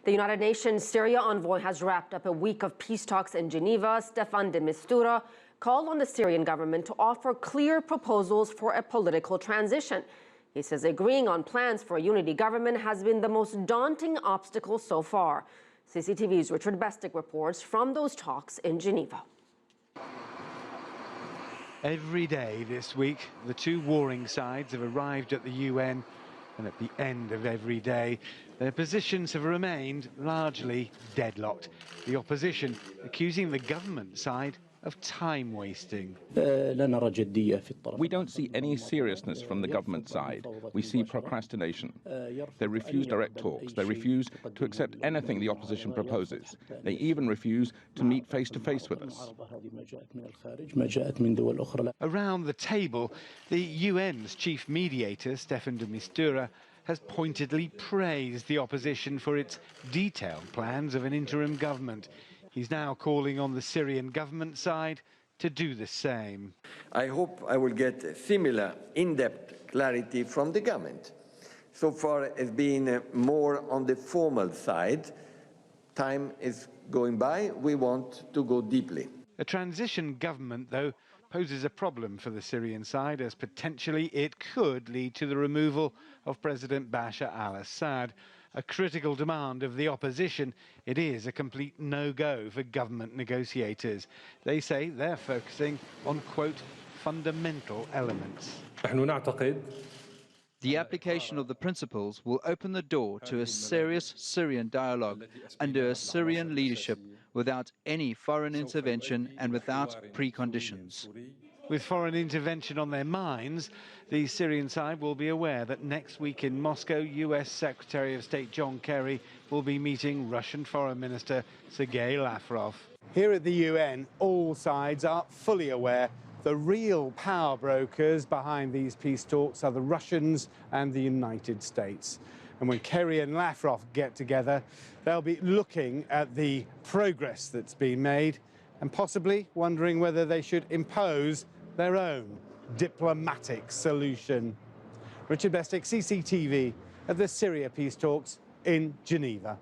The United Nations Syria envoy has wrapped up a week of peace talks in Geneva. Steffan De Mistura called on the Syrian government to offer clear proposals for a political transition. He says agreeing on plans for a unity government has been the most daunting obstacle so far. CCTV's Richard Bestick reports from those talks in Geneva. Every day this week, the two warring sides have arrived at the UN, and at the end of every day, their positions have remained largely deadlocked. The opposition accusing the government side of time wasting. We don't see any seriousness from the government side. We see procrastination. They refuse direct talks. They refuse to accept anything the opposition proposes. They even refuse to meet face-to-face with us. Around the table, the UN's chief mediator, Steffan De Mistura, has pointedly praised the opposition for its detailed plans of an interim government. He's now calling on the Syrian government side to do the same. I hope I will get similar in-depth clarity from the government. So far it's been more on the formal side. Time is going by. We want to go deeply. A transition government, though, poses a problem for the Syrian side, as potentially it could lead to the removal of President Bashar al-Assad. A critical demand of the opposition, it is a complete no-go for government negotiators. They say they're focusing on, quote, fundamental elements. The application of the principles will open the door to a serious Syrian dialogue under a Syrian leadership without any foreign intervention and without preconditions. With foreign intervention on their minds, the Syrian side will be aware that next week in Moscow, US Secretary of State John Kerry will be meeting Russian Foreign Minister Sergei Lavrov. Here at the UN, all sides are fully aware the real power brokers behind these peace talks are the Russians and the United States. And when Kerry and Lavrov get together, they'll be looking at the progress that's been made and possibly wondering whether they should impose their own diplomatic solution. Richard Bestick, CCTV, at the Syria peace talks in Geneva.